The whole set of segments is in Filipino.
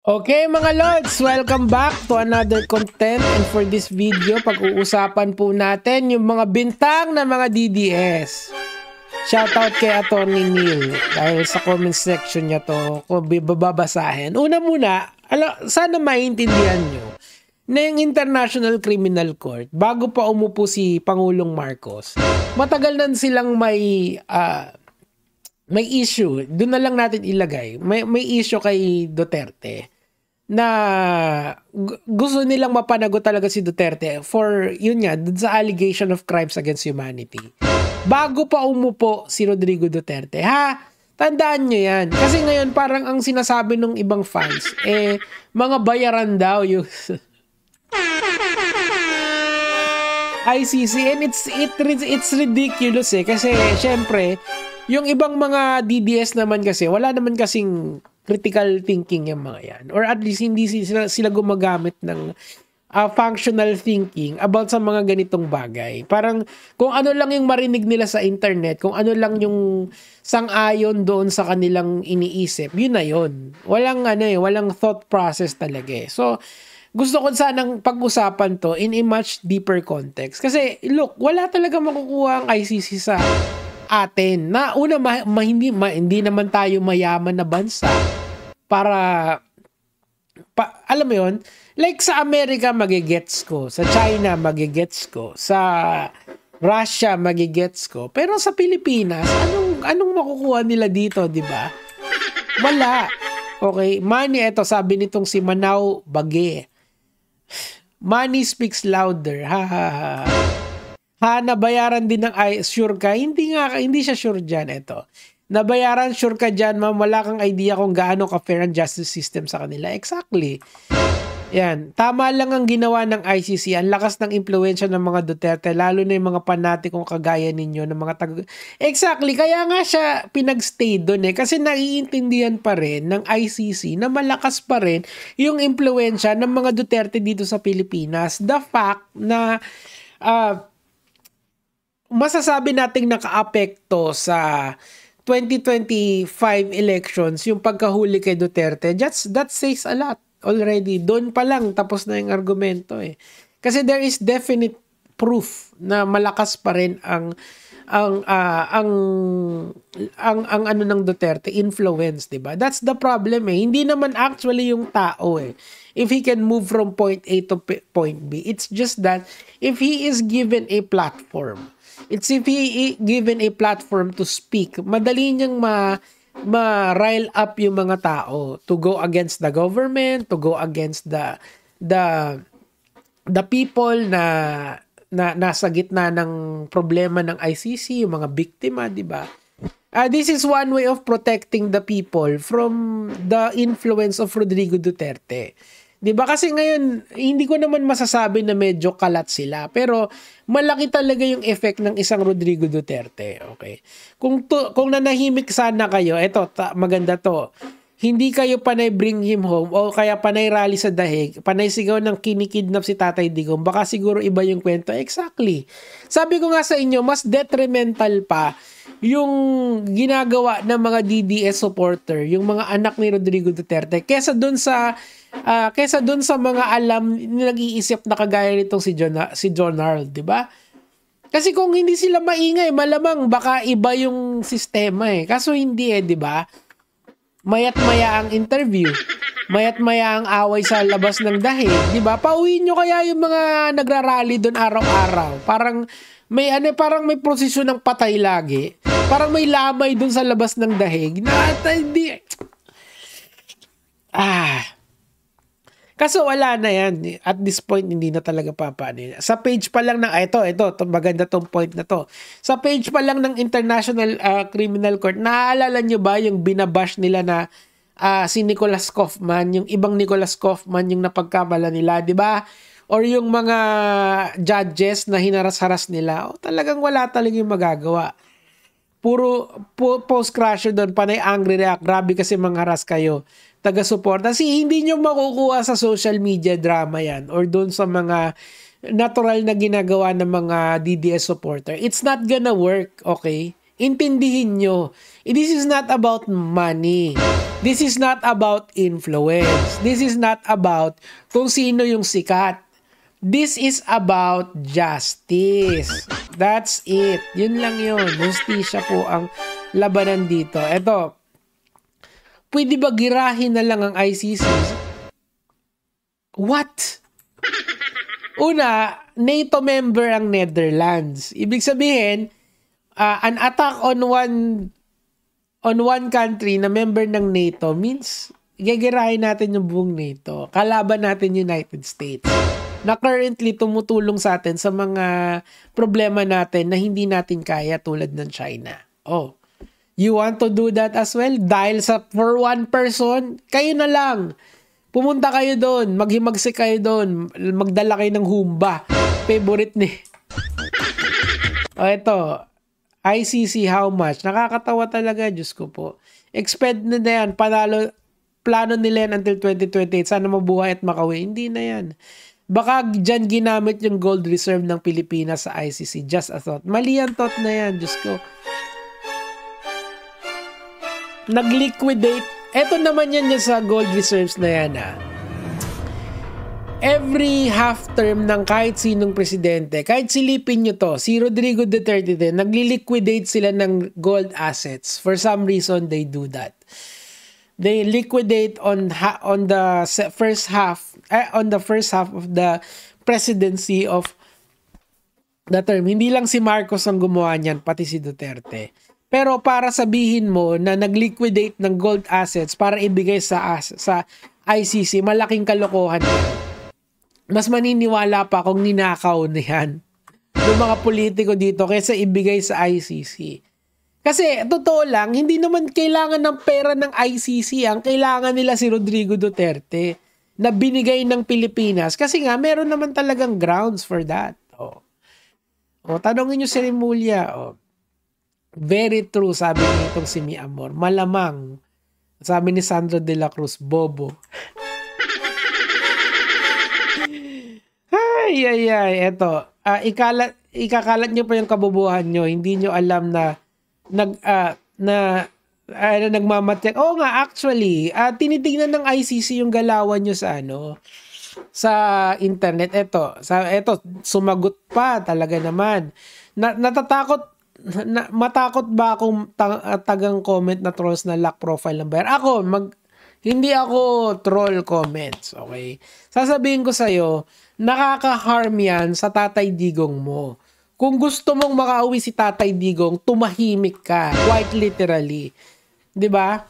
Okay mga lords, welcome back to another content, and for this video, pag-uusapan po natin yung mga bintang na mga DDS. Shoutout kay Atty. Neil dahil sa comment section niya to ko babasahin. Una muna, sana maintindihan nyo na yung International Criminal Court, bago pa umupo si Pangulong Marcos, matagal na silang may issue. Doon na lang natin ilagay. May issue kay Duterte na gusto nilang mapanagot talaga si Duterte for, yun nga, sa allegation of crimes against humanity. Bago pa umupo si Rodrigo Duterte. Tandaan nyo yan. Kasi ngayon parang ang sinasabi ng ibang fans, mga bayaran daw yung ICC, and it's ridiculous kasi syempre yung ibang mga DDS naman kasi wala naman kasing critical thinking yung mga yan, or at least hindi sila gumagamit ng functional thinking about sa mga ganitong bagay. Parang kung ano lang yung marinig nila sa internet, kung ano lang yung sang-ayon doon sa kanilang iniisip, yun na yun. Walang walang thought process talaga. So gusto ko sanang pag-usapan to in a much deeper context. Kasi, look, wala talaga makukuha ang ICC sa atin. Na una, hindi naman tayo mayaman na bansa para, alam mo yun, like sa Amerika magigets ko, sa China magigets ko, sa Russia magigets ko. Pero sa Pilipinas, anong makukuha nila dito, di ba? Wala. Okay, money, eto sabi nitong si Manau Bage. Money speaks louder. Nabayaran din ng sure ka? Hindi siya sure dyan. Ito. Nabayaran, sure ka dyan, ma'am. Wala kang idea kung gaano ka-fair ang justice system sa kanila. Exactly. Yan. Tama lang ang ginawa ng ICC. Ang lakas ng impluwensya ng mga Duterte, lalo na yung mga panatikong kagaya ninyo, ng mga Exactly. Kaya nga siya pinag-stay doon kasi naiintindihan pa rin ng ICC na malakas pa rin yung impluwensya ng mga Duterte dito sa Pilipinas. The fact na masasabi nating naka-apekto sa 2025 elections yung pagkahuli kay Duterte, that says a lot. Already, doon pa lang tapos na yung argumento Kasi there is definite proof na malakas pa rin ang ano ng Duterte, influence, 'di ba? That's the problem Hindi naman actually yung tao If he can move from point A to point B, it's just that if he is given a platform, if he given a platform to speak, madali niyang ma-rile up yung mga tao to go against the government, to go against the people na nasa gitna ng problema ng ICC, yung mga biktima, di ba? This is one way of protecting the people from the influence of Rodrigo Duterte. Di ba? Kasi ngayon, hindi ko naman masasabi na medyo kalat sila. Pero malaki talaga yung effect ng isang Rodrigo Duterte. Okay? Kung nanahimik sana kayo, maganda to. Hindi kayo panay bring him home o kaya panay rally sa dahig, panay sigaw ng kinikidnap si Tatay Digong, baka siguro iba yung kwento. Exactly. Sabi ko nga sa inyo, mas detrimental pa yung ginagawa ng mga DDS supporter, yung mga anak ni Rodrigo Duterte, kesa dun sa mga nag-iisip na kagaya nitong si Jonarl, di ba? Kasi kung hindi sila maingay, malamang baka iba yung sistema Kaso hindi di ba? Mayat-maya ang interview, mayat-maya ang away sa labas ng dahig, di ba? Pauwiin nyo kaya yung mga nagrarally doon araw-araw. Parang may prosesyon ng patay lagi. Parang may lamay doon sa labas ng dahig. Hindi. Kaso wala na yan. At this point, hindi na talaga papaano. Sa page pa lang ng, ito, maganda tong point na to. Sa page pa lang ng International Criminal Court, naaalala nyo ba yung binabash nila na si Nicholas Kaufman, yung ibang Nicholas Kaufman yung napagkamala nila, di ba? Or yung mga judges na hinaras-haras nila, talagang wala talagang magagawa. Puro post-crasher doon, panay angry react, grabe kasi mangharas kayo, taga-support. Kasi hindi nyo makukuha sa social media drama yan or doon sa mga natural na ginagawa ng mga DDS supporter. It's not gonna work, okay? Intindihin nyo. This is not about money. This is not about influence. This is not about kung sino yung sikat. This is about justice. That's it. Yun lang yun. Justisya po ang labanan dito. Eto, pwede ba girahin na lang ang ICC? What? Una, NATO member ang Netherlands. Ibig sabihin, an attack on one country na member ng NATO means gagirahin natin yung buong NATO. Kalaban natin United States na currently tumutulong sa atin sa mga problema natin na hindi natin kaya tulad ng China. Oh, you want to do that as well? Dahil for one person, kayo na lang. Pumunta kayo doon, maghimagsik kayo doon, magdala kayo ng humba. Favorite ni. O ito, ICC how much? Nakakatawa talaga, Diyos ko po. Expect na yan, plano nila yan until 2028. Sana mabuhay at makauwi. Hindi na yan. Baka dyan ginamit yung gold reserve ng Pilipinas sa ICC. Just a thought. Mali ang thought na yan, Diyos ko. Nag-liquidate. Eto naman yan sa gold reserves na yan, Every half term ng kahit sinong presidente, kahit silipin nyo to, si Rodrigo Duterte din, nagli-liquidate sila ng gold assets. For some reason, they do that. They liquidate on the first half of the presidency of the term. Hindi lang si Marcos ang gumawa niyan, pati si Duterte. Pero para sabihin mo na nag-liquidate ng gold assets para ibigay sa ICC, malaking kalokohan yan. Mas maniniwala pa kung ninakaw na yan ng mga politiko dito kaysa ibigay sa ICC. Kasi, totoo lang, hindi naman kailangan ng pera ng ICC. Ang kailangan nila si Rodrigo Duterte na binigay ng Pilipinas. Kasi nga, meron naman talagang grounds for that. Tanongin nyo si Remulla. Very true, sabi nitong si Mi Amor. Malamang. Sabi ni Sandro de la Cruz, bobo. Ay. Eto. Ikakalat nyo pa yung kabubuhan nyo. Hindi nyo alam na nagmamatyak. Oo nga, actually, tinitingnan ng ICC yung galawan nyo sa internet. Eto, sumagot pa talaga naman. Matakot ba akong tagang comment na trolls na lock profile ng bayar? Hindi ako troll comments, okay? Sasabihin ko sa'yo, nakaka-harm yan sa Tatay Digong mo. Kung gusto mong makauwi si Tatay Digong, tumahimik ka. Quite literally. 'Di ba?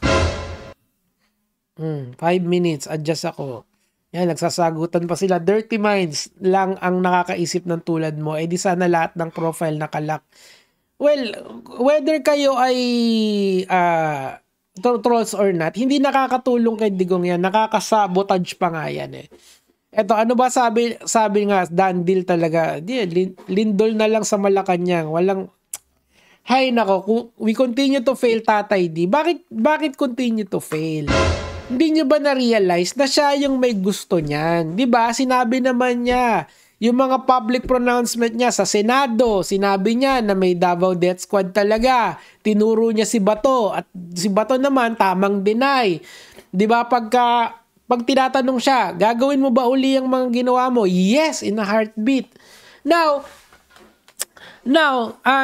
5 minutes, adjust ako. Yan, nagsasagutan pa sila. Dirty minds lang ang nakakaisip ng tulad mo. Di sana lahat ng profile nakalock. Well, whether kayo ay trolls or not, hindi nakakatulong kay Digong yan. Nakakasabotage pa nga yan Eto, ano ba sabi nga, done deal talaga. Lindol na lang sa Malacanang. Walang, hay nako, we continue to fail, Tatay D. Bakit continue to fail? Hindi nyo ba na-realize na siya yung may gusto niyan? Diba? Sinabi naman niya, yung mga public pronouncement niya sa Senado, sinabi niya na may Davao Death Squad talaga. Tinuro niya si Bato, at si Bato naman tamang deny. Diba? Pag tinatanong siya, gagawin mo ba uli ang mga ginawa mo? Yes, in a heartbeat. Now,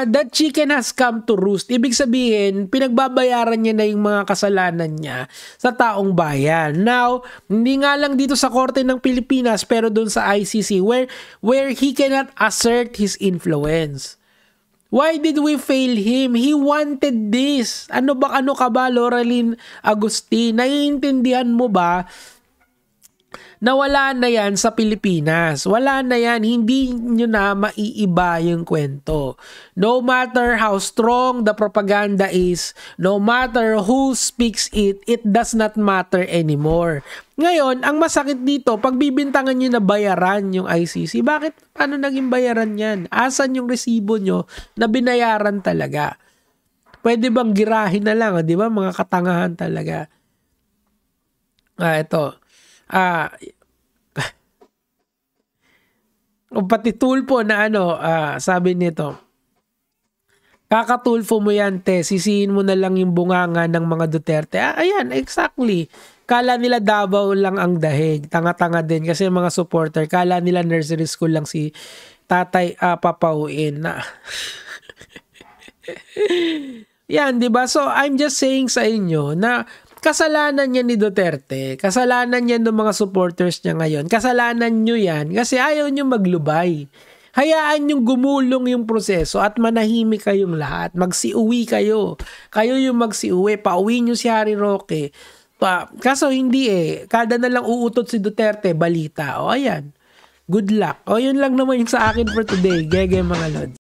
that chicken has come to roost. Ibig sabihin, pinagbabayaran niya na yung mga kasalanan niya sa taong bayan. Now, hindi nga lang dito sa Korte ng Pilipinas, pero dun sa ICC, where he cannot assert his influence. Why did we fail him? He wanted this. Ano ka ba, Loraline Agustin? Naiintindihan mo ba na wala na yan sa Pilipinas? Wala na yan. Hindi nyo na maiiba yung kwento. No matter how strong the propaganda is, no matter who speaks it, it does not matter anymore. Ngayon, ang masakit dito, pagbibintangan nyo na bayaran yung ICC, paano naging bayaran yan? Asan yung resibo nyo na binayaran talaga? Pwede bang girahin na lang, di ba? Mga katangahan talaga. Ito. Pati Tulpo na sabi nito, Kakatulfo mo yan, te. Sisihin mo na lang yung bunganga ng mga Duterte. Ayan, exactly. Kala nila Davao lang ang dahig. Tanga-tanga din kasi mga supporter. Kala nila nursery school lang si tatay papauin na. Yan, di ba? So, I'm just saying sa inyo na kasalanan niya ni Duterte. Kasalanan niya ng mga supporters niya ngayon. Kasalanan nyo yan kasi ayaw nyo maglubay. Hayaan yung gumulong yung proseso at manahimik kayong lahat. Magsiuwi kayo. Kayo yung magsiuwi. Pauwi nyo si Harry Roque. Kaso hindi Kada na lang uutot si Duterte, balita. O ayan. Good luck. O yun lang naman yung sa akin for today. Gege mga lods.